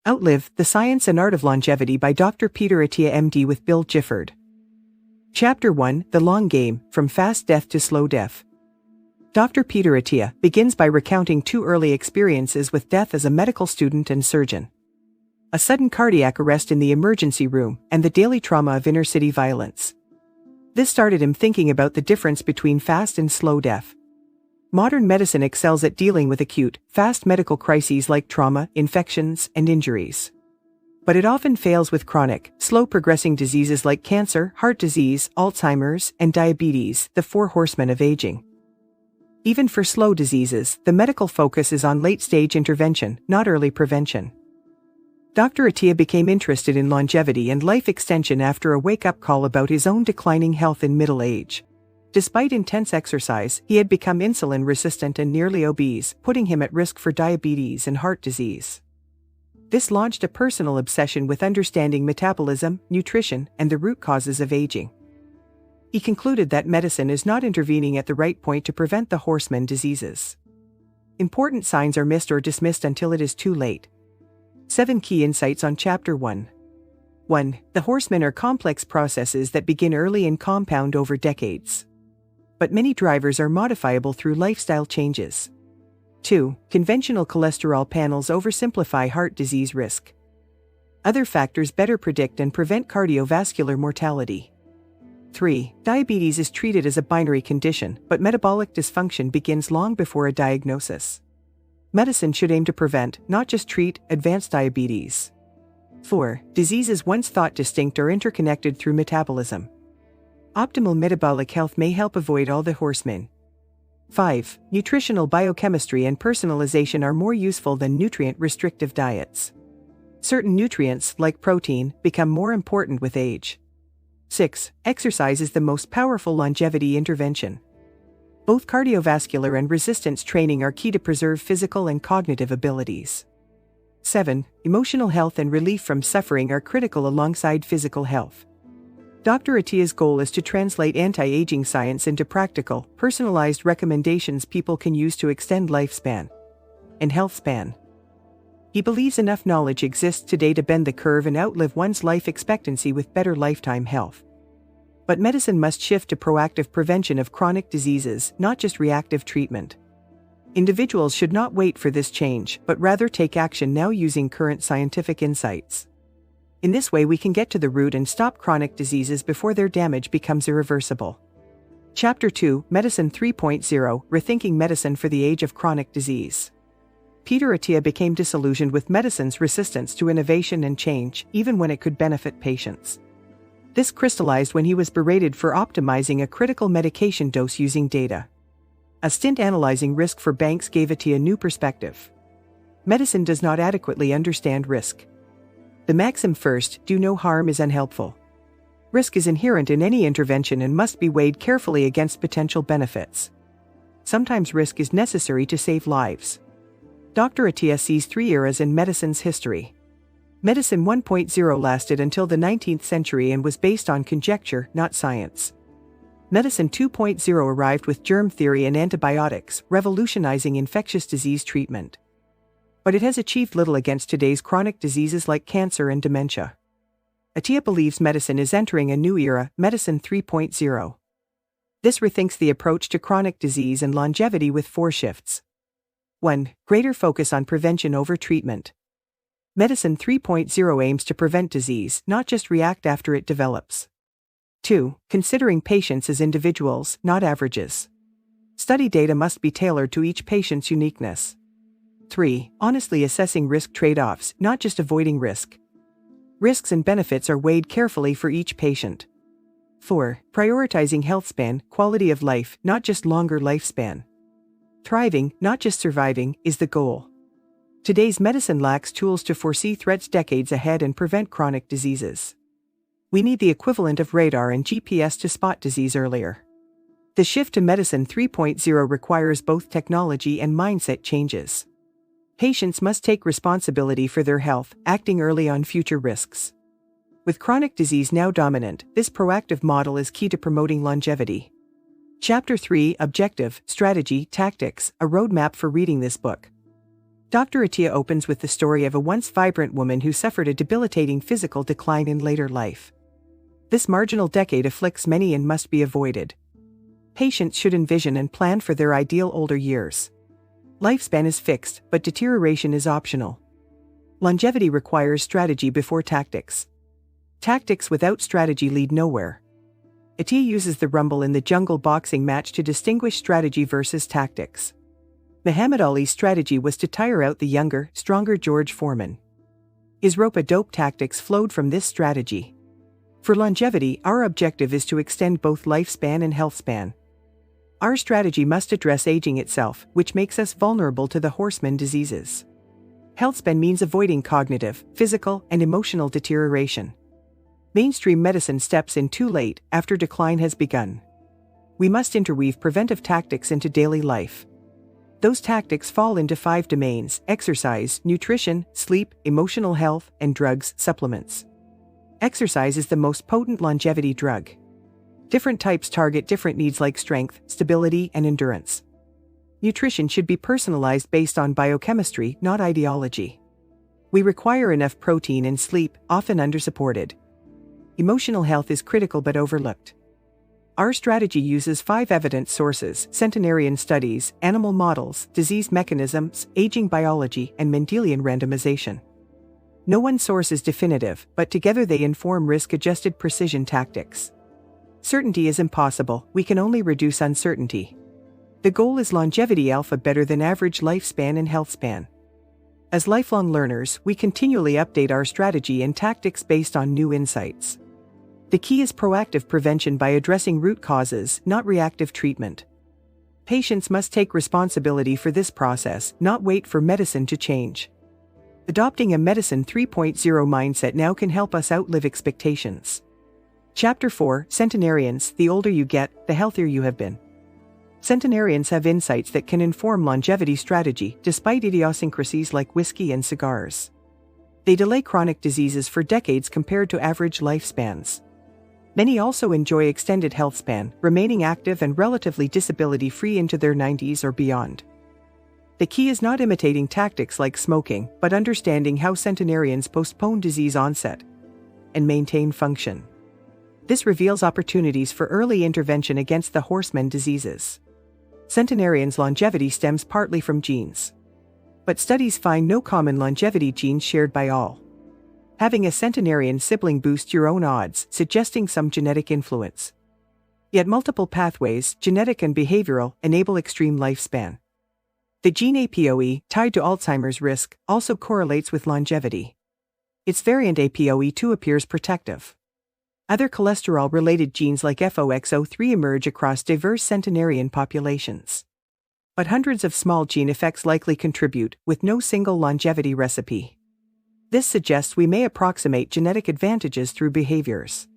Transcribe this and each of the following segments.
Outlive, The Science and Art of Longevity by Dr. Peter Attia MD with Bill Gifford. Chapter 1, The Long Game, From Fast Death to Slow Death. Dr. Peter Attia begins by recounting two early experiences with death as a medical student and surgeon. A sudden cardiac arrest in the emergency room, and the daily trauma of inner-city violence. This started him thinking about the difference between fast and slow death. Modern medicine excels at dealing with acute, fast medical crises like trauma, infections, and injuries. But it often fails with chronic, slow-progressing diseases like cancer, heart disease, Alzheimer's, and diabetes, the four horsemen of aging. Even for slow diseases, the medical focus is on late-stage intervention, not early prevention. Dr. Attia became interested in longevity and life extension after a wake-up call about his own declining health in middle age. Despite intense exercise, he had become insulin-resistant and nearly obese, putting him at risk for diabetes and heart disease. This launched a personal obsession with understanding metabolism, nutrition, and the root causes of aging. He concluded that medicine is not intervening at the right point to prevent the horseman diseases. Important signs are missed or dismissed until it is too late. 7 key insights on Chapter 1. 1. The horsemen are complex processes that begin early and compound over decades. But many drivers are modifiable through lifestyle changes. 2. Conventional cholesterol panels oversimplify heart disease risk. Other factors better predict and prevent cardiovascular mortality. 3. Diabetes is treated as a binary condition, but metabolic dysfunction begins long before a diagnosis. Medicine should aim to prevent, not just treat, advanced diabetes. 4. Diseases once thought distinct are interconnected through metabolism. Optimal metabolic health may help avoid all the horsemen. 5. Nutritional biochemistry and personalization are more useful than nutrient-restrictive diets. Certain nutrients, like protein, become more important with age. 6. Exercise is the most powerful longevity intervention. Both cardiovascular and resistance training are key to preserve physical and cognitive abilities. 7. Emotional health and relief from suffering are critical alongside physical health. Dr. Attia's goal is to translate anti-aging science into practical, personalized recommendations people can use to extend lifespan and health span. He believes enough knowledge exists today to bend the curve and outlive one's life expectancy with better lifetime health. But medicine must shift to proactive prevention of chronic diseases, not just reactive treatment. Individuals should not wait for this change, but rather take action now using current scientific insights. In this way we can get to the root and stop chronic diseases before their damage becomes irreversible. Chapter 2, Medicine 3.0, Rethinking Medicine for the Age of Chronic Disease. Peter Attia became disillusioned with medicine's resistance to innovation and change, even when it could benefit patients. This crystallized when he was berated for optimizing a critical medication dose using data. A stint analyzing risk for banks gave Attia new perspective. Medicine does not adequately understand risk. The maxim first, do no harm, is unhelpful. Risk is inherent in any intervention and must be weighed carefully against potential benefits. Sometimes risk is necessary to save lives. Dr. Attia sees 3 eras in medicine's history. Medicine 1.0 lasted until the 19th century and was based on conjecture, not science. Medicine 2.0 arrived with germ theory and antibiotics, revolutionizing infectious disease treatment. But it has achieved little against today's chronic diseases like cancer and dementia. Attia believes medicine is entering a new era, Medicine 3.0. This rethinks the approach to chronic disease and longevity with 4 shifts. 1. Greater focus on prevention over treatment. Medicine 3.0 aims to prevent disease, not just react after it develops. 2. Considering patients as individuals, not averages. Study data must be tailored to each patient's uniqueness. 3. Honestly assessing risk trade-offs, not just avoiding risk. Risks and benefits are weighed carefully for each patient. 4. Prioritizing health span, quality of life, not just longer lifespan. Thriving, not just surviving, is the goal. Today's medicine lacks tools to foresee threats decades ahead and prevent chronic diseases. We need the equivalent of radar and GPS to spot disease earlier. The shift to Medicine 3.0 requires both technology and mindset changes. Patients must take responsibility for their health, acting early on future risks. With chronic disease now dominant, this proactive model is key to promoting longevity. Chapter 3, Objective, Strategy, Tactics, a roadmap for reading this book. Dr. Attia opens with the story of a once vibrant woman who suffered a debilitating physical decline in later life. This marginal decade afflicts many and must be avoided. Patients should envision and plan for their ideal older years. Lifespan is fixed, but deterioration is optional. Longevity requires strategy before tactics. Tactics without strategy lead nowhere. Attia uses the rumble in the jungle boxing match to distinguish strategy versus tactics. Muhammad Ali's strategy was to tire out the younger, stronger George Foreman. His rope-a-dope tactics flowed from this strategy. For longevity, our objective is to extend both lifespan and health span. Our strategy must address aging itself, which makes us vulnerable to the horseman diseases. Health span means avoiding cognitive, physical, and emotional deterioration. Mainstream medicine steps in too late, after decline has begun. We must interweave preventive tactics into daily life. Those tactics fall into 5 domains: exercise, nutrition, sleep, emotional health, and drugs, supplements. Exercise is the most potent longevity drug. Different types target different needs like strength, stability, and endurance. Nutrition should be personalized based on biochemistry, not ideology. We require enough protein and sleep, often undersupported. Emotional health is critical but overlooked. Our strategy uses 5 evidence sources: Centenarian studies, animal models, disease mechanisms, aging biology, and Mendelian randomization. No one source is definitive, but together they inform risk-adjusted precision tactics. Certainty is impossible, we can only reduce uncertainty. The goal is longevity alpha, better than average lifespan and health span. As lifelong learners, we continually update our strategy and tactics based on new insights. The key is proactive prevention by addressing root causes, not reactive treatment. Patients must take responsibility for this process, not wait for medicine to change. Adopting a Medicine 3.0 mindset now can help us outlive expectations. Chapter 4, Centenarians: The older you get, the healthier you have been. Centenarians have insights that can inform longevity strategy, despite idiosyncrasies like whiskey and cigars. They delay chronic diseases for decades compared to average lifespans. Many also enjoy extended health span, remaining active and relatively disability-free into their 90s or beyond. The key is not imitating tactics like smoking, but understanding how centenarians postpone disease onset and maintain function. This reveals opportunities for early intervention against the horseman diseases. Centenarians' longevity stems partly from genes. But studies find no common longevity genes shared by all. Having a centenarian sibling boosts your own odds, suggesting some genetic influence. Yet multiple pathways, genetic and behavioral, enable extreme lifespan. The gene APOE, tied to Alzheimer's risk, also correlates with longevity. Its variant APOE2 appears protective. Other cholesterol-related genes like FOXO3 emerge across diverse centenarian populations. But hundreds of small gene effects likely contribute, with no single longevity recipe. This suggests we may approximate genetic advantages through behaviors.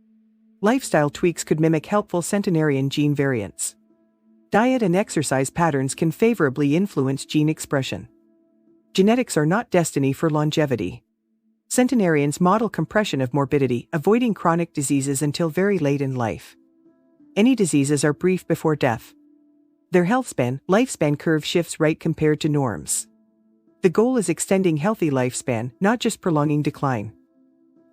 Lifestyle tweaks could mimic helpful centenarian gene variants. Diet and exercise patterns can favorably influence gene expression. Genetics are not destiny for longevity. Centenarians model compression of morbidity, avoiding chronic diseases until very late in life. Any diseases are brief before death. Their lifespan curve shifts right compared to norms. The goal is extending healthy lifespan, not just prolonging decline.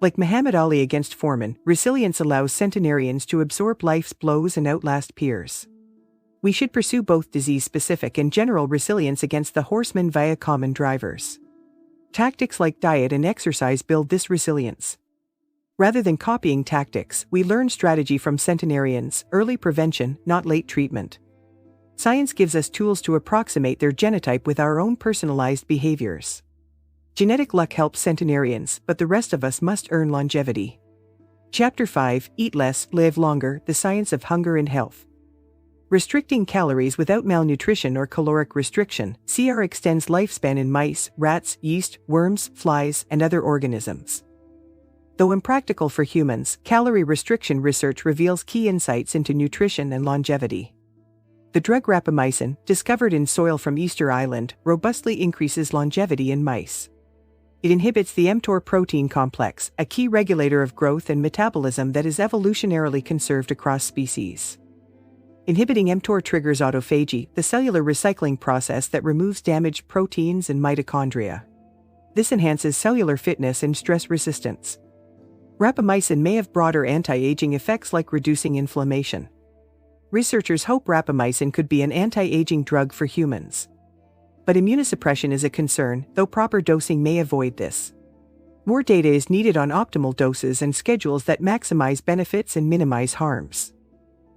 Like Muhammad Ali against Foreman, resilience allows centenarians to absorb life's blows and outlast peers. We should pursue both disease-specific and general resilience against the horsemen via common drivers. Tactics like diet and exercise build this resilience. Rather than copying tactics, we learn strategy from centenarians, early prevention, not late treatment. Science gives us tools to approximate their genotype with our own personalized behaviors. Genetic luck helps centenarians, but the rest of us must earn longevity. Chapter 5, Eat Less, Live Longer: The Science of Hunger and Health. Restricting calories without malnutrition or caloric restriction, CR extends lifespan in mice, rats, yeast, worms, flies, and other organisms. Though impractical for humans, calorie restriction research reveals key insights into nutrition and longevity. The drug rapamycin, discovered in soil from Easter Island, robustly increases longevity in mice. It inhibits the mTOR protein complex, a key regulator of growth and metabolism that is evolutionarily conserved across species. Inhibiting mTOR triggers autophagy, the cellular recycling process that removes damaged proteins and mitochondria. This enhances cellular fitness and stress resistance. Rapamycin may have broader anti-aging effects like reducing inflammation. Researchers hope rapamycin could be an anti-aging drug for humans. But immunosuppression is a concern, though proper dosing may avoid this. More data is needed on optimal doses and schedules that maximize benefits and minimize harms.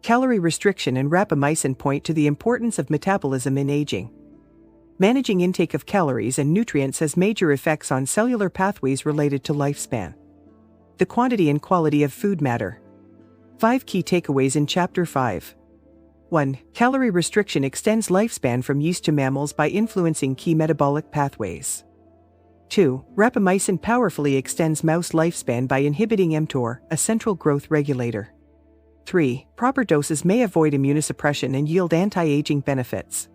Calorie restriction and rapamycin point to the importance of metabolism in aging. Managing intake of calories and nutrients has major effects on cellular pathways related to lifespan. The quantity and quality of food matter. 5 key takeaways in Chapter 5. 1. Calorie restriction extends lifespan from yeast to mammals by influencing key metabolic pathways. 2. Rapamycin powerfully extends mouse lifespan by inhibiting mTOR, a central growth regulator. 3. Proper doses may avoid immunosuppression and yield anti-aging benefits.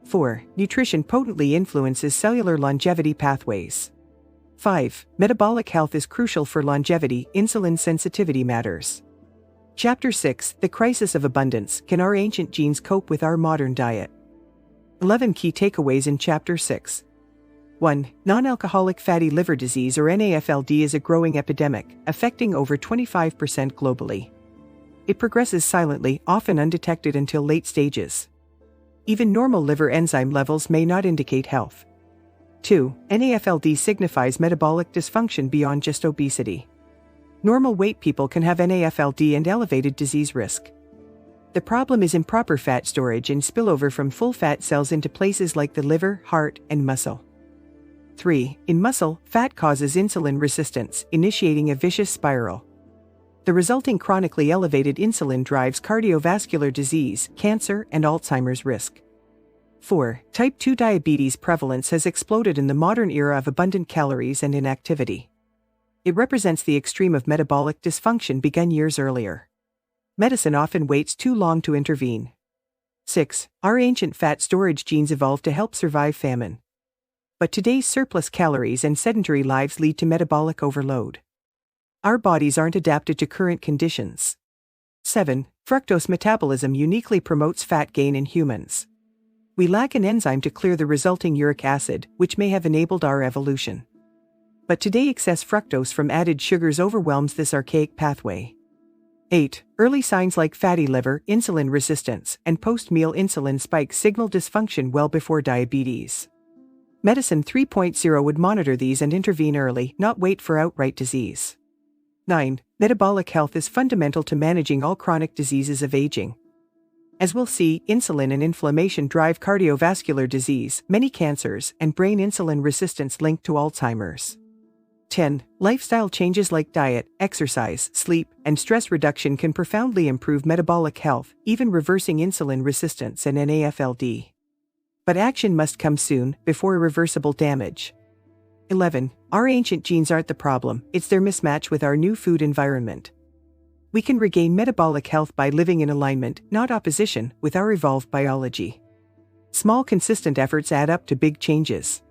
4. Nutrition potently influences cellular longevity pathways. 5. Metabolic health is crucial for longevity, insulin sensitivity matters. Chapter 6. The crisis of abundance. Can our ancient genes cope with our modern diet? 11 key takeaways in Chapter 6. 1. Non-alcoholic fatty liver disease or NAFLD is a growing epidemic, affecting over 25% globally. It progresses silently, often undetected until late stages. Even normal liver enzyme levels may not indicate health. 2. NAFLD signifies metabolic dysfunction beyond just obesity. Normal weight people can have NAFLD and elevated disease risk. The problem is improper fat storage and spillover from full fat cells into places like the liver, heart, and muscle. 3. In muscle, fat causes insulin resistance, initiating a vicious spiral. The resulting chronically elevated insulin drives cardiovascular disease, cancer, and Alzheimer's risk. 4. Type 2 diabetes prevalence has exploded in the modern era of abundant calories and inactivity. It represents the extreme of metabolic dysfunction begun years earlier. Medicine often waits too long to intervene. 6. Our ancient fat storage genes evolved to help survive famine. But today's surplus calories and sedentary lives lead to metabolic overload. Our bodies aren't adapted to current conditions. 7. Fructose metabolism uniquely promotes fat gain in humans. We lack an enzyme to clear the resulting uric acid, which may have enabled our evolution. But today excess fructose from added sugars overwhelms this archaic pathway. 8. Early signs like fatty liver, insulin resistance, and post-meal insulin spikes signal dysfunction well before diabetes. Medicine 3.0 would monitor these and intervene early, not wait for outright disease. 9. Metabolic health is fundamental to managing all chronic diseases of aging. As we'll see, insulin and inflammation drive cardiovascular disease, many cancers, and brain insulin resistance linked to Alzheimer's. 10. Lifestyle changes like diet, exercise, sleep, and stress reduction can profoundly improve metabolic health, even reversing insulin resistance and NAFLD. But action must come soon, before irreversible damage. 11. Our ancient genes aren't the problem, it's their mismatch with our new food environment. We can regain metabolic health by living in alignment, not opposition, with our evolved biology. Small consistent efforts add up to big changes.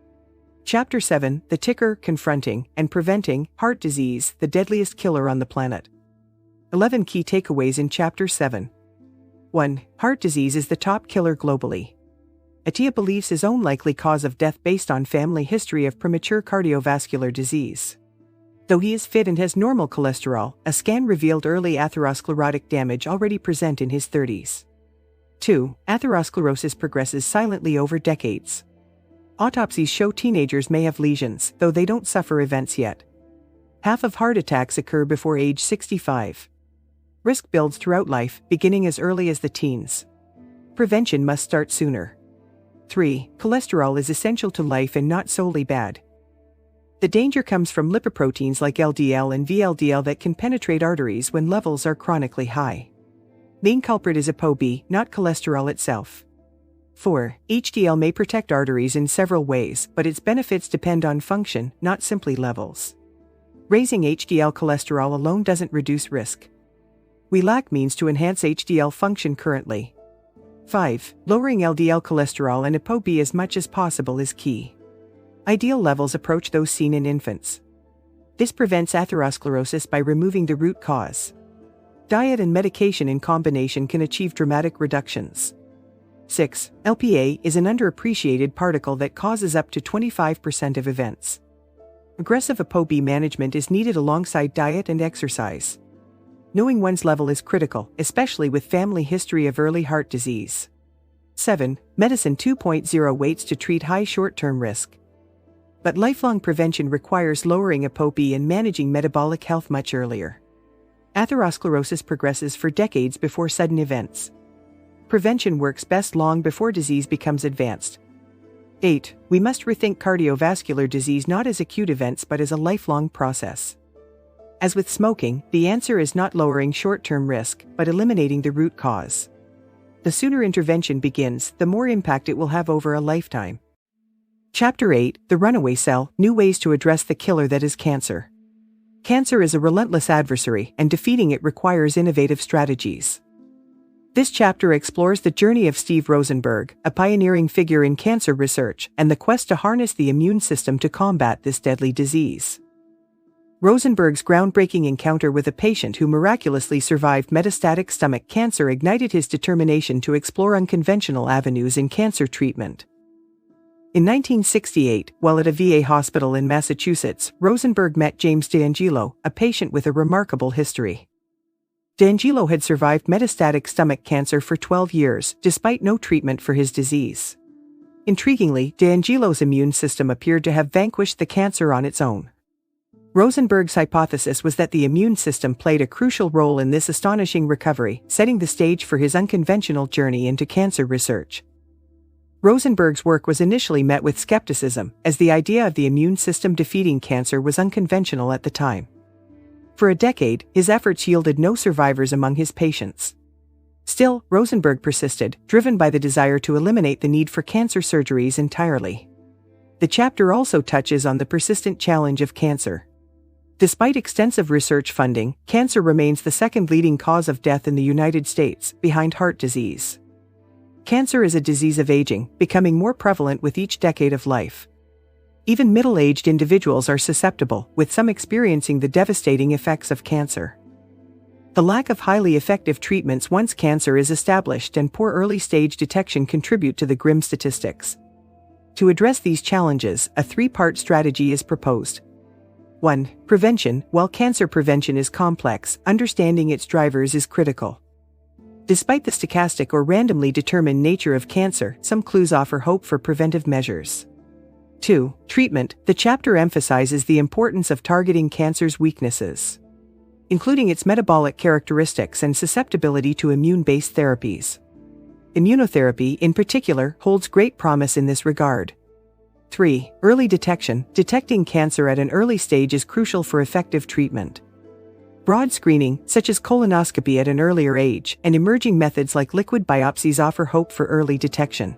Chapter 7, The Ticker, Confronting, and Preventing, Heart Disease, the Deadliest Killer on the Planet. 11 key takeaways in Chapter 7. 1. Heart disease is the top killer globally. Attia believes his own likely cause of death based on family history of premature cardiovascular disease. Though he is fit and has normal cholesterol, a scan revealed early atherosclerotic damage already present in his 30s. 2. Atherosclerosis progresses silently over decades. Autopsies show teenagers may have lesions, though they don't suffer events yet. Half of heart attacks occur before age 65. Risk builds throughout life, beginning as early as the teens. Prevention must start sooner. 3. Cholesterol is essential to life and not solely bad. The danger comes from lipoproteins like LDL and VLDL that can penetrate arteries when levels are chronically high. Main culprit is ApoB, not cholesterol itself. 4. HDL may protect arteries in several ways, but its benefits depend on function, not simply levels. Raising HDL cholesterol alone doesn't reduce risk. We lack means to enhance HDL function currently. 5. Lowering LDL cholesterol and ApoB as much as possible is key. Ideal levels approach those seen in infants. This prevents atherosclerosis by removing the root cause. Diet and medication in combination can achieve dramatic reductions. 6. LPA is an underappreciated particle that causes up to 25% of events. Aggressive ApoB management is needed alongside diet and exercise. Knowing one's level is critical, especially with family history of early heart disease. 7. Medicine 2.0 waits to treat high short-term risk. But lifelong prevention requires lowering ApoB and managing metabolic health much earlier. Atherosclerosis progresses for decades before sudden events. Prevention works best long before disease becomes advanced. 8. We must rethink cardiovascular disease not as acute events but as a lifelong process. As with smoking, the answer is not lowering short-term risk, but eliminating the root cause. The sooner intervention begins, the more impact it will have over a lifetime. Chapter 8, The Runaway Cell, New Ways to Address the Killer That Is Cancer. Cancer is a relentless adversary, and defeating it requires innovative strategies. This chapter explores the journey of Steve Rosenberg, a pioneering figure in cancer research, and the quest to harness the immune system to combat this deadly disease. Rosenberg's groundbreaking encounter with a patient who miraculously survived metastatic stomach cancer ignited his determination to explore unconventional avenues in cancer treatment. In 1968, while at a VA hospital in Massachusetts, Rosenberg met James D'Angelo, a patient with a remarkable history. D'Angelo had survived metastatic stomach cancer for 12 years, despite no treatment for his disease. Intriguingly, D'Angelo's immune system appeared to have vanquished the cancer on its own. Rosenberg's hypothesis was that the immune system played a crucial role in this astonishing recovery, setting the stage for his unconventional journey into cancer research. Rosenberg's work was initially met with skepticism, as the idea of the immune system defeating cancer was unconventional at the time. For a decade, his efforts yielded no survivors among his patients. Still, Rosenberg persisted, driven by the desire to eliminate the need for cancer surgeries entirely. The chapter also touches on the persistent challenge of cancer. Despite extensive research funding, cancer remains the second leading cause of death in the United States, behind heart disease. Cancer is a disease of aging, becoming more prevalent with each decade of life. Even middle-aged individuals are susceptible, with some experiencing the devastating effects of cancer. The lack of highly effective treatments once cancer is established and poor early-stage detection contribute to the grim statistics. To address these challenges, a three-part strategy is proposed. 1. Prevention. While cancer prevention is complex, understanding its drivers is critical. Despite the stochastic or randomly determined nature of cancer, some clues offer hope for preventive measures. 2. Treatment. The chapter emphasizes the importance of targeting cancer's weaknesses, including its metabolic characteristics and susceptibility to immune-based therapies. Immunotherapy, in particular, holds great promise in this regard. 3. Early detection. Detecting cancer at an early stage is crucial for effective treatment. Broad screening, such as colonoscopy at an earlier age, and emerging methods like liquid biopsies offer hope for early detection.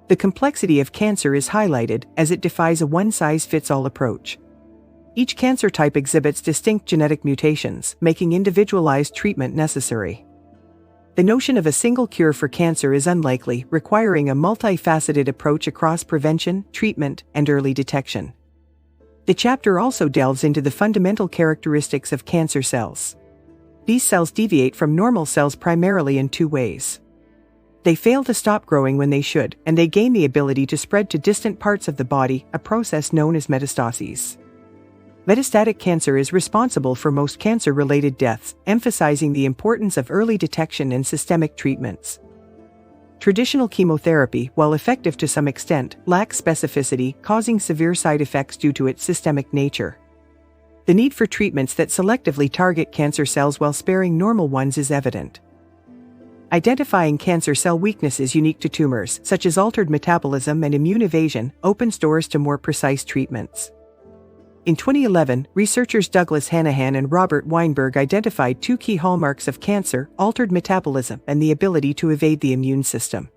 The complexity of cancer is highlighted, as it defies a one-size-fits-all approach. Each cancer type exhibits distinct genetic mutations, making individualized treatment necessary. The notion of a single cure for cancer is unlikely, requiring a multifaceted approach across prevention, treatment, and early detection. The chapter also delves into the fundamental characteristics of cancer cells. These cells deviate from normal cells primarily in two ways. They fail to stop growing when they should, and they gain the ability to spread to distant parts of the body, a process known as metastases. Metastatic cancer is responsible for most cancer-related deaths, emphasizing the importance of early detection and systemic treatments. Traditional chemotherapy, while effective to some extent, lacks specificity, causing severe side effects due to its systemic nature. The need for treatments that selectively target cancer cells while sparing normal ones is evident. Identifying cancer cell weaknesses unique to tumors, such as altered metabolism and immune evasion, opens doors to more precise treatments. In 2011, researchers Douglas Hanahan and Robert Weinberg identified two key hallmarks of cancer: altered metabolism and the ability to evade the immune system.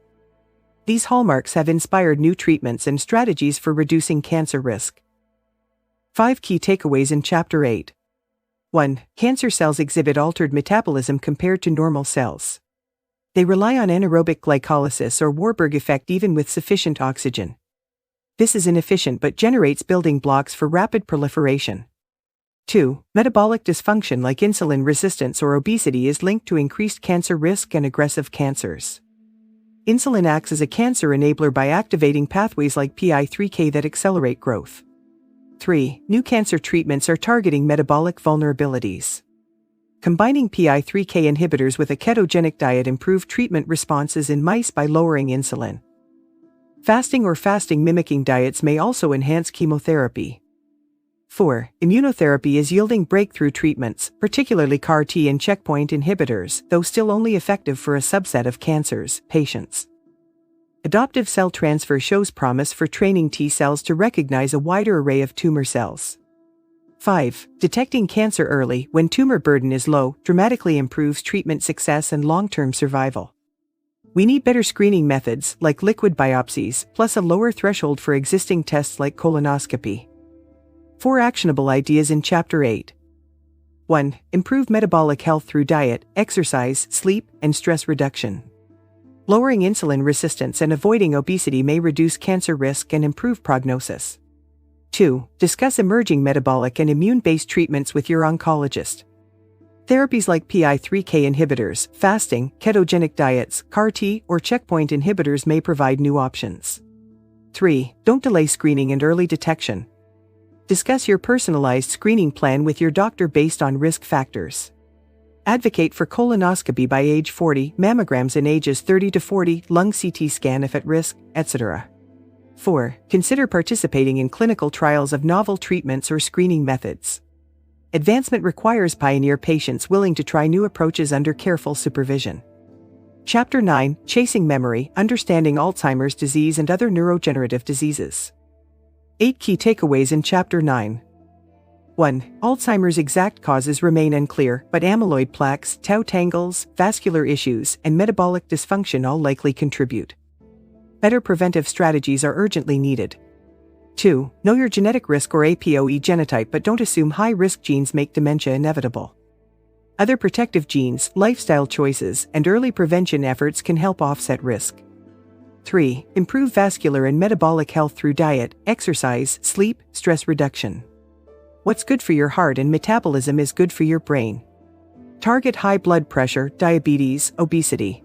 These hallmarks have inspired new treatments and strategies for reducing cancer risk. 5 key takeaways in Chapter 8. 1. Cancer cells exhibit altered metabolism compared to normal cells. They rely on anaerobic glycolysis or Warburg effect even with sufficient oxygen. This is inefficient but generates building blocks for rapid proliferation. 2. Metabolic dysfunction like insulin resistance or obesity is linked to increased cancer risk and aggressive cancers. Insulin acts as a cancer enabler by activating pathways like PI3K that accelerate growth. 3. New cancer treatments are targeting metabolic vulnerabilities. Combining PI3K inhibitors with a ketogenic diet improve treatment responses in mice by lowering insulin. Fasting or fasting-mimicking diets may also enhance chemotherapy. 4. Immunotherapy is yielding breakthrough treatments, particularly CAR-T and checkpoint inhibitors, though still only effective for a subset of cancers patients. Adoptive cell transfer shows promise for training T cells to recognize a wider array of tumor cells. 5. Detecting cancer early, when tumor burden is low, dramatically improves treatment success and long-term survival. We need better screening methods, like liquid biopsies, plus a lower threshold for existing tests like colonoscopy. 4 actionable ideas in Chapter 8. 1. Improve metabolic health through diet, exercise, sleep, and stress reduction. Lowering insulin resistance and avoiding obesity may reduce cancer risk and improve prognosis. 2. Discuss emerging metabolic and immune-based treatments with your oncologist. Therapies like PI3K inhibitors, fasting, ketogenic diets, CAR-T, or checkpoint inhibitors may provide new options. 3. Don't delay screening and early detection. Discuss your personalized screening plan with your doctor based on risk factors. Advocate for colonoscopy by age 40, mammograms in ages 30 to 40, lung CT scan if at risk, etc. 4. Consider participating in clinical trials of novel treatments or screening methods. Advancement requires pioneer patients willing to try new approaches under careful supervision. Chapter 9. Chasing Memory, Understanding Alzheimer's Disease and Other Neurodegenerative Diseases. 8 key takeaways in Chapter 9. 1. Alzheimer's exact causes remain unclear, but amyloid plaques, tau tangles, vascular issues, and metabolic dysfunction all likely contribute. Better preventive strategies are urgently needed. 2. Know your genetic risk or APOE genotype, but don't assume high-risk genes make dementia inevitable. Other protective genes, lifestyle choices, and early prevention efforts can help offset risk. 3. Improve vascular and metabolic health through diet, exercise, sleep, stress reduction. What's good for your heart and metabolism is good for your brain. Target high blood pressure, diabetes, obesity.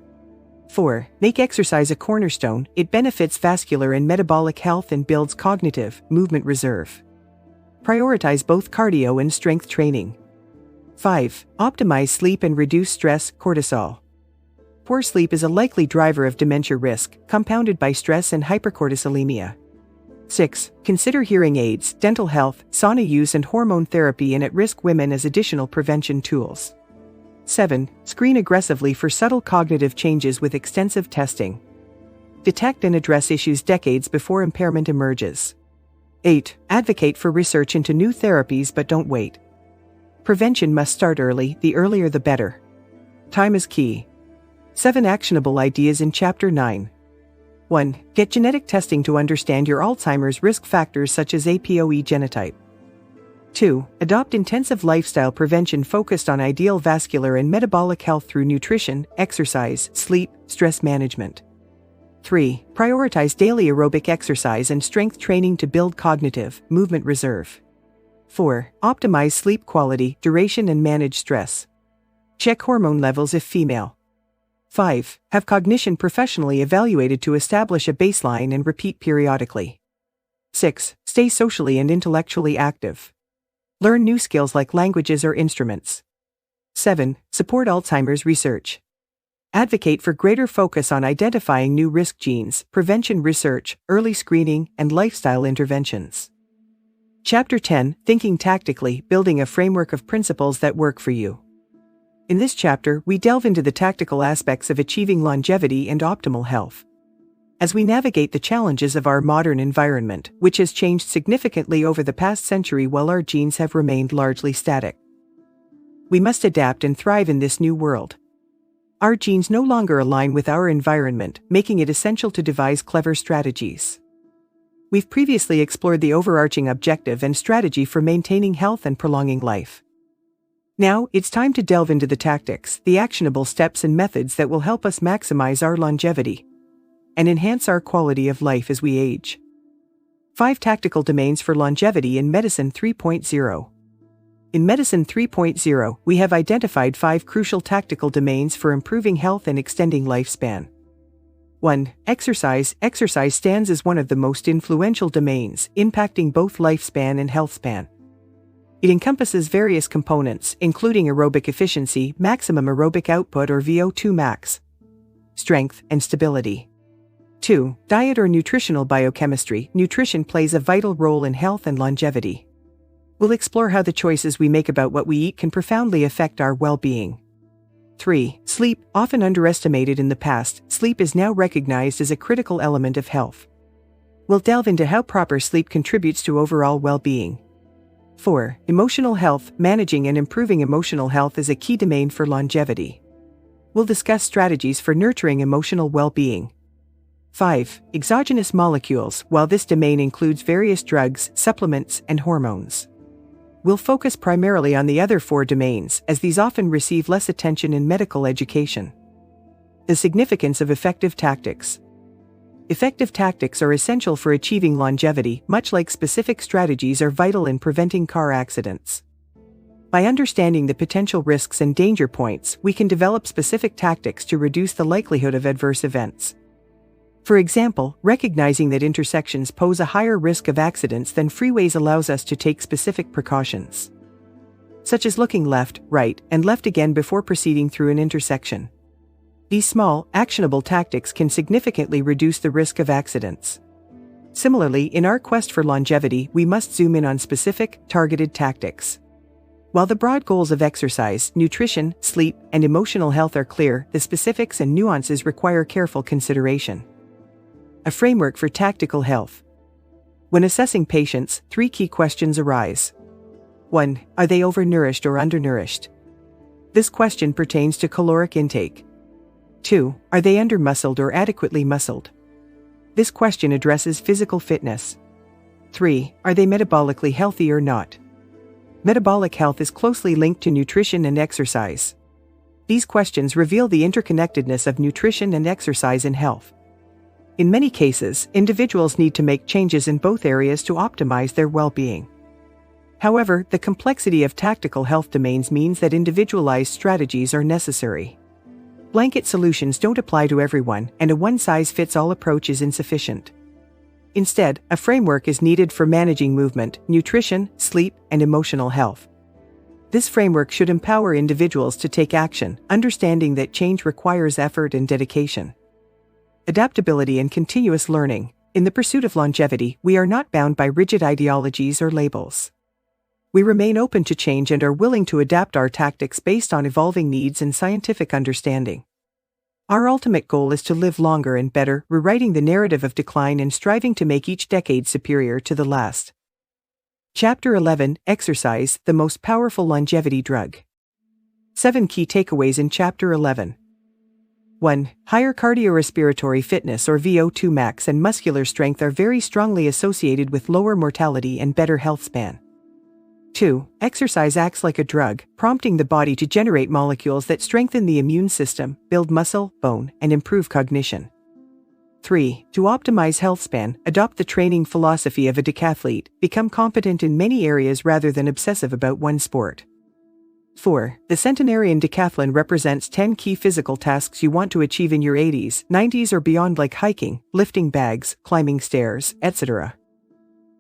4. Make exercise a cornerstone. It benefits vascular and metabolic health and builds cognitive, movement reserve. Prioritize both cardio and strength training. 5. Optimize sleep and reduce stress, cortisol. Poor sleep is a likely driver of dementia risk, compounded by stress and hypercortisolemia. 6. Consider hearing aids, dental health, sauna use and hormone therapy in at-risk women as additional prevention tools. 7. Screen aggressively for subtle cognitive changes with extensive testing. Detect and address issues decades before impairment emerges. 8. Advocate for research into new therapies but don't wait. Prevention must start early, the earlier the better. Time is key. 7 actionable ideas in Chapter 9. 1. Get genetic testing to understand your Alzheimer's risk factors such as APOE genotype. 2. Adopt intensive lifestyle prevention focused on ideal vascular and metabolic health through nutrition, exercise, sleep, stress management. 3. Prioritize daily aerobic exercise and strength training to build cognitive, movement reserve. 4. Optimize sleep quality, duration and manage stress. Check hormone levels if female. 5. Have cognition professionally evaluated to establish a baseline and repeat periodically. 6. Stay socially and intellectually active. Learn new skills like languages or instruments. 7. Support Alzheimer's research. Advocate for greater focus on identifying new risk genes, prevention research, early screening, and lifestyle interventions. Chapter 10. Thinking Tactically, Building a Framework of Principles that Work for You. In this chapter, we delve into the tactical aspects of achieving longevity and optimal health. As we navigate the challenges of our modern environment, which has changed significantly over the past century while our genes have remained largely static, we must adapt and thrive in this new world. Our genes no longer align with our environment, making it essential to devise clever strategies. We've previously explored the overarching objective and strategy for maintaining health and prolonging life. Now, it's time to delve into the tactics, the actionable steps and methods that will help us maximize our longevity and enhance our quality of life as we age. 5 Tactical Domains for Longevity in Medicine 3.0. In Medicine 3.0, we have identified 5 crucial tactical domains for improving health and extending lifespan. 1. Exercise. Exercise stands as one of the most influential domains, impacting both lifespan and health span. It encompasses various components, including aerobic efficiency, maximum aerobic output or VO2 max, strength, and stability. 2. Diet or nutritional biochemistry. Nutrition plays a vital role in health and longevity. We'll explore how the choices we make about what we eat can profoundly affect our well-being. 3. Sleep. Often underestimated in the past, sleep is now recognized as a critical element of health. We'll delve into how proper sleep contributes to overall well-being. 4. Emotional health. Managing and improving emotional health is a key domain for longevity. We'll discuss strategies for nurturing emotional well-being. 5. Exogenous molecules. While this domain includes various drugs, supplements, and hormones, we'll focus primarily on the other 4 domains, as these often receive less attention in medical education. The significance of effective tactics. Effective tactics are essential for achieving longevity, much like specific strategies are vital in preventing car accidents. By understanding the potential risks and danger points, we can develop specific tactics to reduce the likelihood of adverse events. For example, recognizing that intersections pose a higher risk of accidents than freeways allows us to take specific precautions, such as looking left, right, and left again before proceeding through an intersection. These small, actionable tactics can significantly reduce the risk of accidents. Similarly, in our quest for longevity, we must zoom in on specific, targeted tactics. While the broad goals of exercise, nutrition, sleep, and emotional health are clear, the specifics and nuances require careful consideration. A framework for tactical health. When assessing patients, 3 key questions arise. 1. Are they overnourished or undernourished? This question pertains to caloric intake. 2. Are they undermuscled or adequately muscled? This question addresses physical fitness. 3. Are they metabolically healthy or not? Metabolic health is closely linked to nutrition and exercise. These questions reveal the interconnectedness of nutrition and exercise in health. In many cases, individuals need to make changes in both areas to optimize their well-being. However, the complexity of tactical health domains means that individualized strategies are necessary. Blanket solutions don't apply to everyone, and a one-size-fits-all approach is insufficient. Instead, a framework is needed for managing movement, nutrition, sleep, and emotional health. This framework should empower individuals to take action, understanding that change requires effort and dedication. Adaptability and continuous learning. In the pursuit of longevity, we are not bound by rigid ideologies or labels. We remain open to change and are willing to adapt our tactics based on evolving needs and scientific understanding. Our ultimate goal is to live longer and better, rewriting the narrative of decline and striving to make each decade superior to the last. Chapter 11. Exercise, the most powerful longevity drug. 7 key takeaways in Chapter 11. 1. Higher cardiorespiratory fitness or VO2 max and muscular strength are very strongly associated with lower mortality and better health span. 2. Exercise acts like a drug, prompting the body to generate molecules that strengthen the immune system, build muscle, bone, and improve cognition. 3. To optimize health span, adopt the training philosophy of a decathlete, become competent in many areas rather than obsessive about one sport. 4. The Centenarian Decathlon represents 10 key physical tasks you want to achieve in your 80s, 90s or beyond, like hiking, lifting bags, climbing stairs, etc.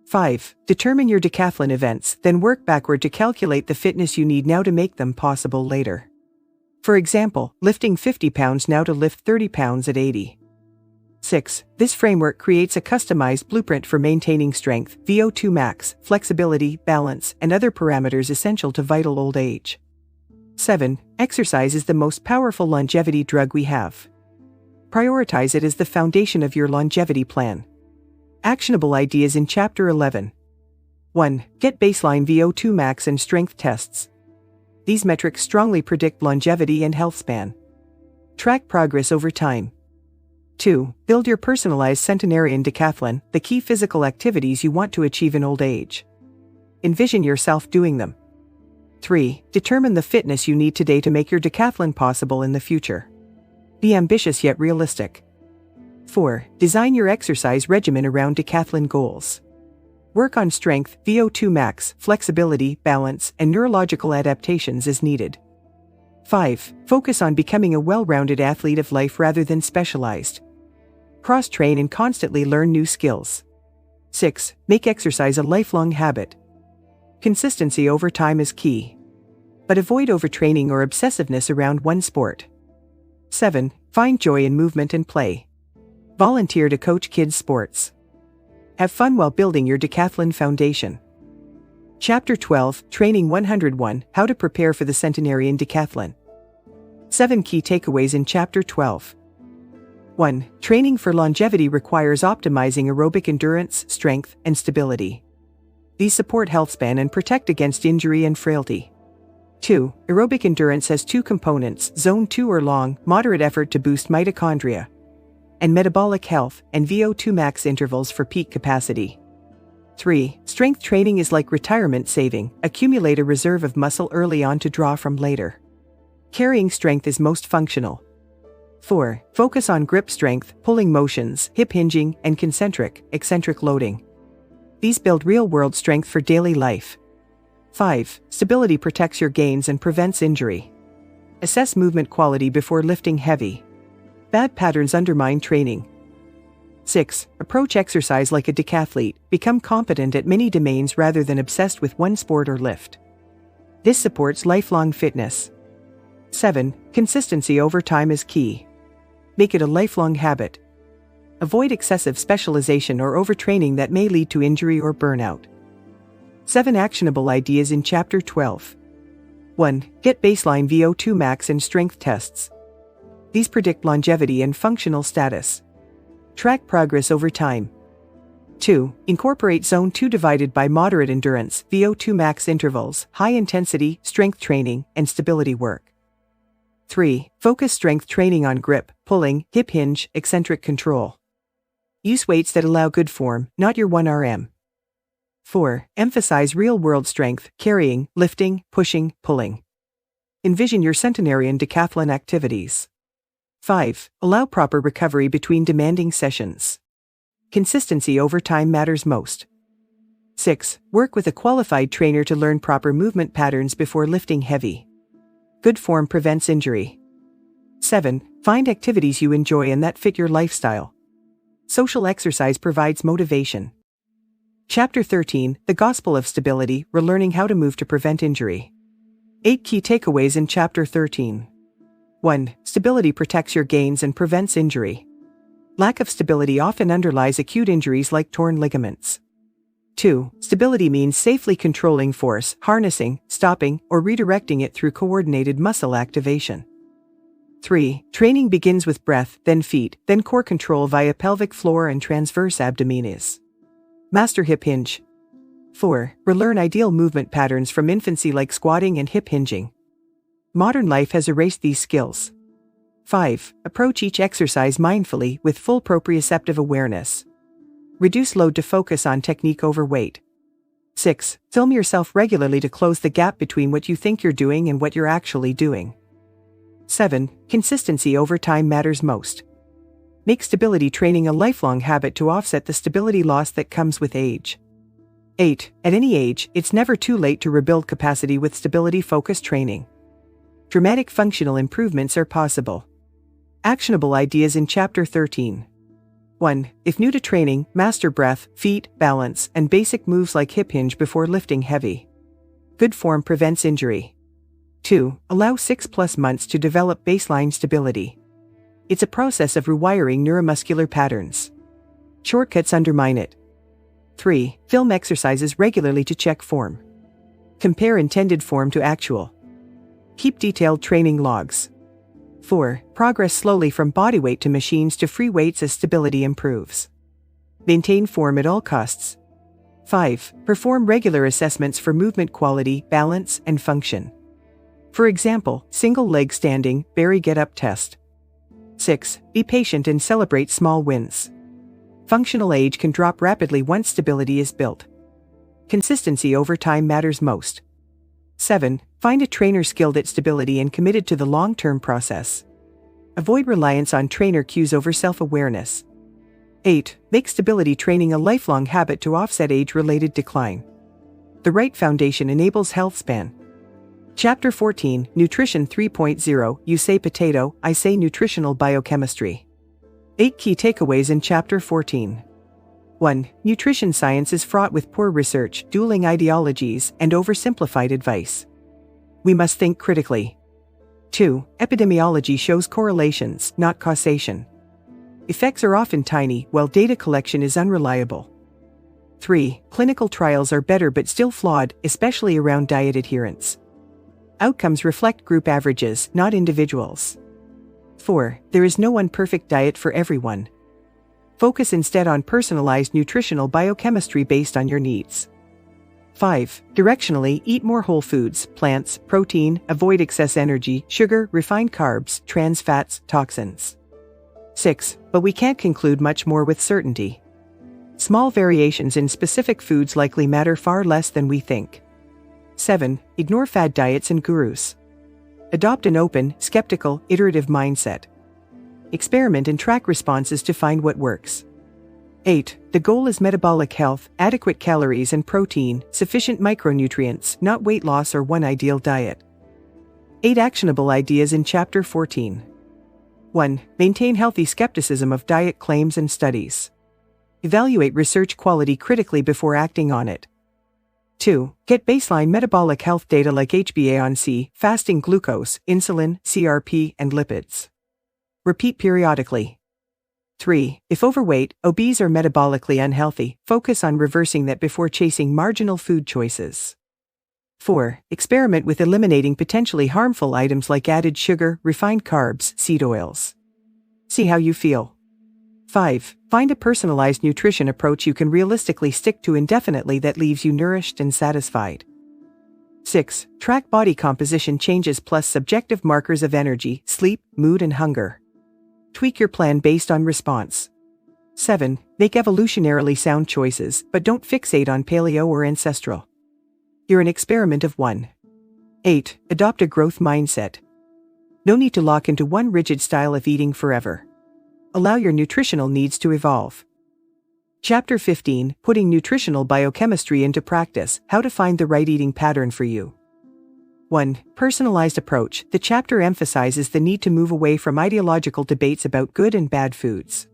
5. Determine your decathlon events, then work backward to calculate the fitness you need now to make them possible later. For example, lifting 50 pounds now to lift 30 pounds at 80. 6. This framework creates a customized blueprint for maintaining strength, VO2 max, flexibility, balance, and other parameters essential to vital old age. 7. Exercise is the most powerful longevity drug we have. Prioritize it as the foundation of your longevity plan. Actionable ideas in Chapter 11. 1. Get baseline VO2 max and strength tests. These metrics strongly predict longevity and health span. Track progress over time. 2. Build your personalized Centenarian decathlon, the key physical activities you want to achieve in old age. Envision yourself doing them. 3. Determine the fitness you need today to make your decathlon possible in the future. Be ambitious yet realistic. 4. Design your exercise regimen around decathlon goals. Work on strength, VO2 max, flexibility, balance, and neurological adaptations as needed. 5. Focus on becoming a well-rounded athlete of life rather than specialized. Cross-train and constantly learn new skills. 6. Make exercise a lifelong habit. Consistency over time is key. But avoid overtraining or obsessiveness around one sport. 7. Find joy in movement and play. Volunteer to coach kids' sports. Have fun while building your Decathlon foundation. Chapter 12, Training 101, How to Prepare for the Centenarian Decathlon. 7 key takeaways in Chapter 12. 1. Training for longevity requires optimizing aerobic endurance, strength, and stability. These support healthspan and protect against injury and frailty. 2. Aerobic endurance has two components: Zone 2 or long, moderate effort to boost mitochondria, and metabolic health, and VO2 max intervals for peak capacity. 3. Strength training is like retirement saving: accumulate a reserve of muscle early on to draw from later. Carrying strength is most functional. 4. Focus on grip strength, pulling motions, hip hinging, and eccentric loading. These build real-world strength for daily life. 5. Stability protects your gains and prevents injury. Assess movement quality before lifting heavy. Bad patterns undermine training. 6. Approach exercise like a decathlete: become competent at many domains rather than obsessed with one sport or lift. This supports lifelong fitness. 7. Consistency over time is key. Make it a lifelong habit. Avoid excessive specialization or overtraining that may lead to injury or burnout. 7 actionable ideas in Chapter 12. 1. Get baseline VO2 max and strength tests. These predict longevity and functional status. Track progress over time. 2. Incorporate Zone 2 divided by moderate endurance, VO2 max intervals, high-intensity, strength training, and stability work. 3. Focus strength training on grip, pulling, hip hinge, eccentric control. Use weights that allow good form, not your 1 RM. 4. Emphasize real-world strength: carrying, lifting, pushing, pulling. Envision your Centenarian decathlon activities. 5. Allow proper recovery between demanding sessions. Consistency over time matters most. 6. Work with a qualified trainer to learn proper movement patterns before lifting heavy. Good form prevents injury. 7. Find activities you enjoy and that fit your lifestyle. Social exercise provides motivation. Chapter 13, The Gospel of Stability, Relearning How to Move to Prevent Injury. 8 key takeaways in Chapter 13. 1. Stability protects your gains and prevents injury. Lack of stability often underlies acute injuries like torn ligaments. 2. Stability means safely controlling force, harnessing, stopping, or redirecting it through coordinated muscle activation. 3. Training begins with breath, then feet, then core control via pelvic floor and transverse abdominis. Master hip hinge. 4. Relearn ideal movement patterns from infancy like squatting and hip hinging. Modern life has erased these skills. 5. Approach each exercise mindfully with full proprioceptive awareness. Reduce load to focus on technique over weight. 6. Film yourself regularly to close the gap between what you think you're doing and what you're actually doing. 7. Consistency over time matters most. Make stability training a lifelong habit to offset the stability loss that comes with age. 8. At any age, it's never too late to rebuild capacity with stability-focused training. Dramatic functional improvements are possible. Actionable ideas in Chapter 13. 1. If new to training, master breath, feet, balance, and basic moves like hip hinge before lifting heavy. Good form prevents injury. 2. Allow 6+ months to develop baseline stability. It's a process of rewiring neuromuscular patterns. Shortcuts undermine it. 3. Film exercises regularly to check form. Compare intended form to actual. Keep detailed training logs. 4. Progress slowly from bodyweight to machines to free weights as stability improves. Maintain form at all costs. 5. Perform regular assessments for movement quality, balance, and function. For example, single leg standing, Barry get-up test. 6. Be patient and celebrate small wins. Functional age can drop rapidly once stability is built. Consistency over time matters most. 7. Find a trainer skilled at stability and committed to the long-term process. Avoid reliance on trainer cues over self-awareness. 8. Make stability training a lifelong habit to offset age-related decline. The right foundation enables health span. Chapter 14, Nutrition 3.0, You say potato, I say nutritional biochemistry. 8 key takeaways in Chapter 14. 1. Nutrition science is fraught with poor research, dueling ideologies, and oversimplified advice. We must think critically. 2. Epidemiology shows correlations, not causation. Effects are often tiny, while data collection is unreliable. 3. Clinical trials are better but still flawed, especially around diet adherence. Outcomes reflect group averages, not individuals. 4. There is no one perfect diet for everyone. Focus instead on personalized nutritional biochemistry based on your needs. 5. Directionally, eat more whole foods, plants, protein, avoid excess energy, sugar, refined carbs, trans fats, toxins. 6. But we can't conclude much more with certainty. Small variations in specific foods likely matter far less than we think. 7. Ignore fad diets and gurus. Adopt an open, skeptical, iterative mindset. Experiment and track responses to find what works. 8. The goal is metabolic health, adequate calories and protein, sufficient micronutrients, not weight loss or one ideal diet. 8 actionable ideas in Chapter 14. 1. Maintain healthy skepticism of diet claims and studies. Evaluate research quality critically before acting on it. 2. Get baseline metabolic health data like HbA1c, fasting glucose, insulin, CRP, and lipids. Repeat periodically. 3. If overweight, obese, or metabolically unhealthy, focus on reversing that before chasing marginal food choices. 4. Experiment with eliminating potentially harmful items like added sugar, refined carbs, seed oils. See how you feel. 5. Find a personalized nutrition approach you can realistically stick to indefinitely that leaves you nourished and satisfied. 6. Track body composition changes plus subjective markers of energy, sleep, mood, and hunger. Tweak your plan based on response. 7. Make evolutionarily sound choices, but don't fixate on paleo or ancestral. You're an experiment of one. 8. Adopt a growth mindset. No need to lock into one rigid style of eating forever. Allow your nutritional needs to evolve. Chapter 15, Putting Nutritional Biochemistry into Practice, How to Find the Right Eating Pattern for You. 1. Personalized approach. The chapter emphasizes the need to move away from ideological debates about good and bad foods.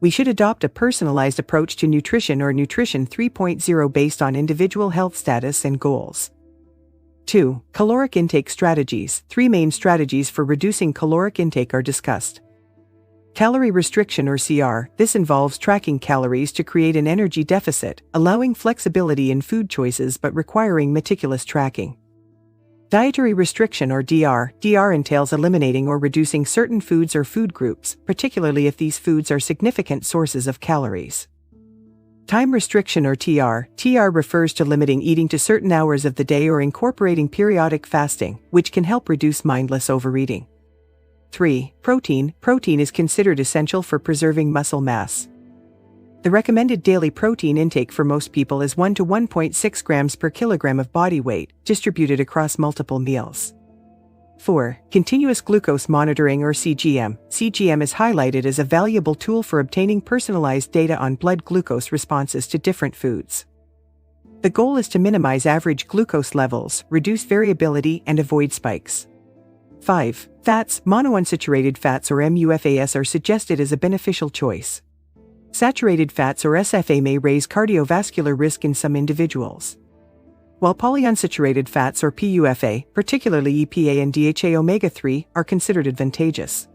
We should adopt a personalized approach to nutrition or Nutrition 3.0 based on individual health status and goals. 2. Caloric intake strategies. 3 main strategies for reducing caloric intake are discussed. Calorie restriction or CR. This involves tracking calories to create an energy deficit, allowing flexibility in food choices but requiring meticulous tracking. Dietary restriction or DR. DR entails eliminating or reducing certain foods or food groups, particularly if these foods are significant sources of calories. Time restriction or TR. TR refers to limiting eating to certain hours of the day or incorporating periodic fasting, which can help reduce mindless overeating. 3. Protein. Protein is considered essential for preserving muscle mass. The recommended daily protein intake for most people is 1 to 1.6 grams per kilogram of body weight, distributed across multiple meals. 4. Continuous glucose monitoring or CGM. CGM is highlighted as a valuable tool for obtaining personalized data on blood glucose responses to different foods. The goal is to minimize average glucose levels, reduce variability, and avoid spikes. 5. Fats. Monounsaturated fats or MUFAS are suggested as a beneficial choice. Saturated fats or SFA may raise cardiovascular risk in some individuals, while polyunsaturated fats or PUFA, particularly EPA and DHA omega-3, are considered advantageous.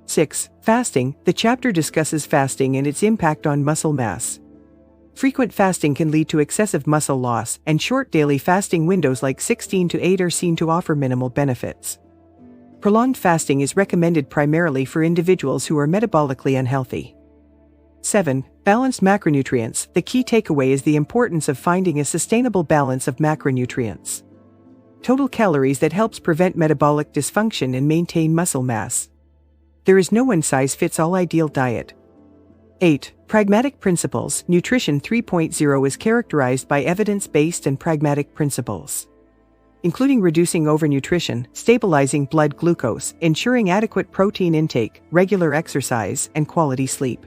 6. Fasting. The chapter discusses fasting and its impact on muscle mass. Frequent fasting can lead to excessive muscle loss, and short daily fasting windows like 16 to 8 are seen to offer minimal benefits. Prolonged fasting is recommended primarily for individuals who are metabolically unhealthy. 7. Balanced macronutrients. The key takeaway is the importance of finding a sustainable balance of macronutrients. Total calories that helps prevent metabolic dysfunction and maintain muscle mass. There is no one-size-fits-all ideal diet. 8. Pragmatic principles. Nutrition 3.0 is characterized by evidence-based and pragmatic principles, including reducing overnutrition, stabilizing blood glucose, ensuring adequate protein intake, regular exercise, and quality sleep.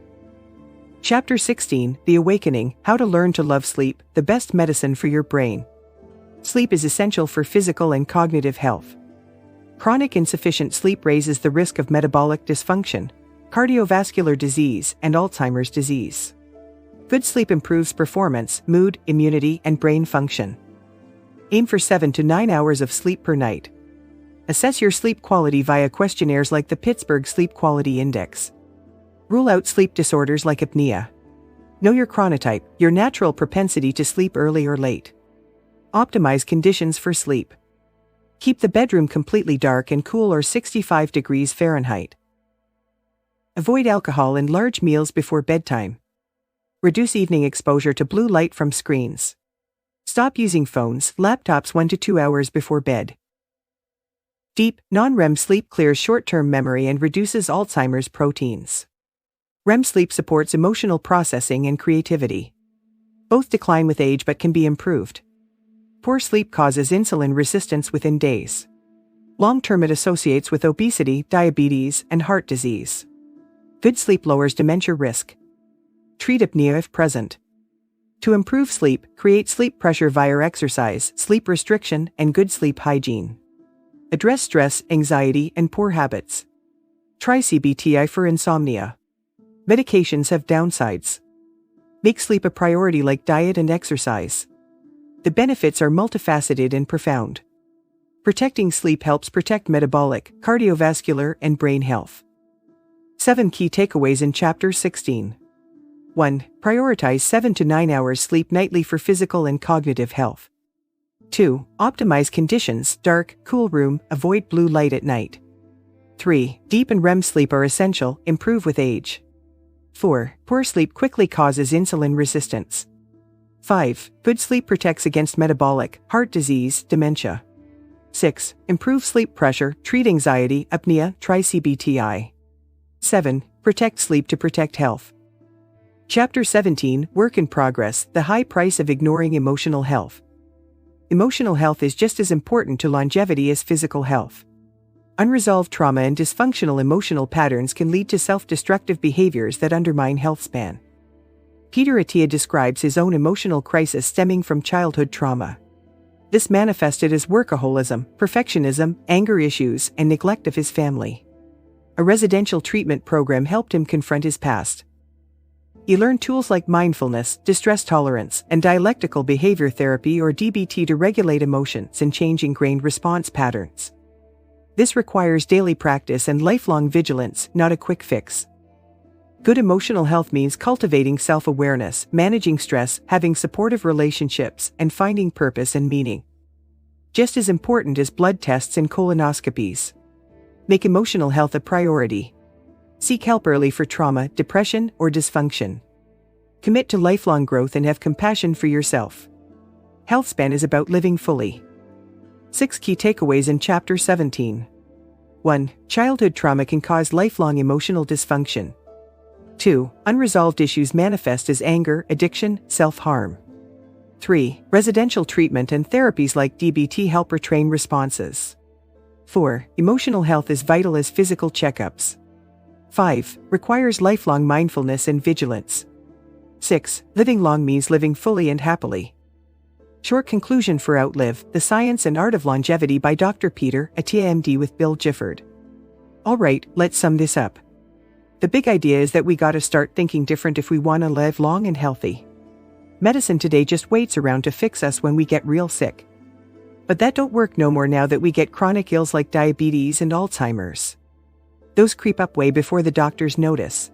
Chapter 16, The Awakening, How to Learn to Love Sleep, the Best Medicine for Your Brain. Sleep is essential for physical and cognitive health. Chronic insufficient sleep raises the risk of metabolic dysfunction, cardiovascular disease, and Alzheimer's disease. Good sleep improves performance, mood, immunity, and brain function. Aim for 7 to 9 hours of sleep per night. Assess your sleep quality via questionnaires like the Pittsburgh Sleep Quality Index. Rule out sleep disorders like apnea. Know your chronotype, your natural propensity to sleep early or late. Optimize conditions for sleep. Keep the bedroom completely dark and cool or 65 degrees Fahrenheit. Avoid alcohol and large meals before bedtime. Reduce evening exposure to blue light from screens. Stop using phones, laptops 1 to 2 hours before bed. Deep, non-REM sleep clears short-term memory and reduces Alzheimer's proteins. REM sleep supports emotional processing and creativity. Both decline with age but can be improved. Poor sleep causes insulin resistance within days. Long-term it associates with obesity, diabetes, and heart disease. Good sleep lowers dementia risk. Treat apnea if present. To improve sleep, create sleep pressure via exercise, sleep restriction, and good sleep hygiene. Address stress, anxiety, and poor habits. Try CBTI for insomnia. Medications have downsides. Make sleep a priority like diet and exercise. The benefits are multifaceted and profound. Protecting sleep helps protect metabolic, cardiovascular, and brain health. 7 key takeaways in Chapter 16. 1. Prioritize 7 to 9 hours sleep nightly for physical and cognitive health. 2. Optimize conditions, dark, cool room, avoid blue light at night. 3. Deep and REM sleep are essential, improve with age. 4. Poor sleep quickly causes insulin resistance. 5. Good sleep protects against metabolic, heart disease, dementia. 6. Improve sleep pressure, treat anxiety, apnea, try CBTI. 7. Protect sleep to protect health. Chapter 17, Work in Progress, The High Price of Ignoring Emotional Health. Emotional health is just as important to longevity as physical health. Unresolved trauma and dysfunctional emotional patterns can lead to self-destructive behaviors that undermine health span. Peter Attia describes his own emotional crisis stemming from childhood trauma. This manifested as workaholism, perfectionism, anger issues, and neglect of his family. A residential treatment program helped him confront his past. He learned tools like mindfulness, distress tolerance, and dialectical behavior therapy or DBT to regulate emotions and change ingrained response patterns. This requires daily practice and lifelong vigilance, not a quick fix. Good emotional health means cultivating self-awareness, managing stress, having supportive relationships, and finding purpose and meaning. Just as important as blood tests and colonoscopies. Make emotional health a priority. Seek help early for trauma, depression, or dysfunction. Commit to lifelong growth and have compassion for yourself. Healthspan is about living fully. 6 key takeaways in Chapter 17. 1. Childhood trauma can cause lifelong emotional dysfunction. 2. Unresolved issues manifest as anger, addiction, self-harm. 3. Residential treatment and therapies like DBT help retrain responses. 4. Emotional health is vital as physical checkups. 5. Requires lifelong mindfulness and vigilance. 6. Living long means living fully and happily. Short conclusion for Outlive, The Science and Art of Longevity by Dr. Peter Attia MD with Bill Gifford. Alright, let's sum this up. The big idea is that we gotta start thinking different if we wanna live long and healthy. Medicine today just waits around to fix us when we get real sick. But that don't work no more now that we get chronic ills like diabetes and Alzheimer's. Those creep up way before the doctors notice.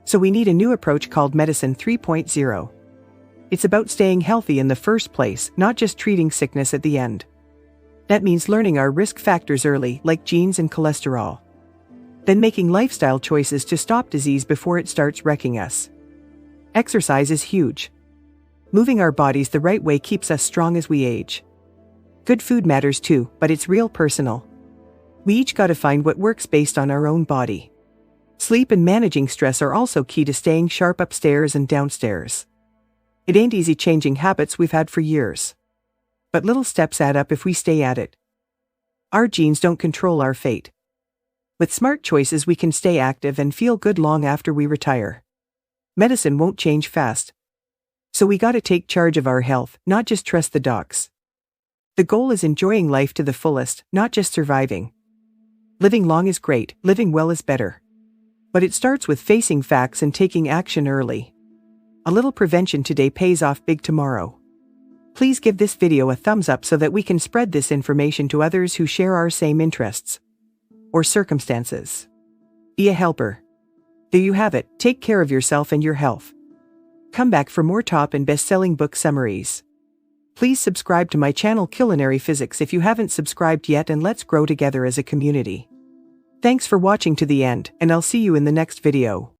So we need a new approach called Medicine 3.0. It's about staying healthy in the first place, not just treating sickness at the end. That means learning our risk factors early, like genes and cholesterol. Then making lifestyle choices to stop disease before it starts wrecking us. Exercise is huge. Moving our bodies the right way keeps us strong as we age. Good food matters too, but it's real personal. We each gotta find what works based on our own body. Sleep and managing stress are also key to staying sharp upstairs and downstairs. It ain't easy changing habits we've had for years. But little steps add up if we stay at it. Our genes don't control our fate. With smart choices we can stay active and feel good long after we retire. Medicine won't change fast. So we gotta take charge of our health, not just trust the docs. The goal is enjoying life to the fullest, not just surviving. Living long is great, living well is better. But it starts with facing facts and taking action early. A little prevention today pays off big tomorrow. Please give this video a thumbs up so that we can spread this information to others who share our same interests or circumstances. Be a helper. There you have it, take care of yourself and your health. Come back for more top and best-selling book summaries. Please subscribe to my channel Culinary Physics if you haven't subscribed yet, and let's grow together as a community. Thanks for watching to the end, and I'll see you in the next video.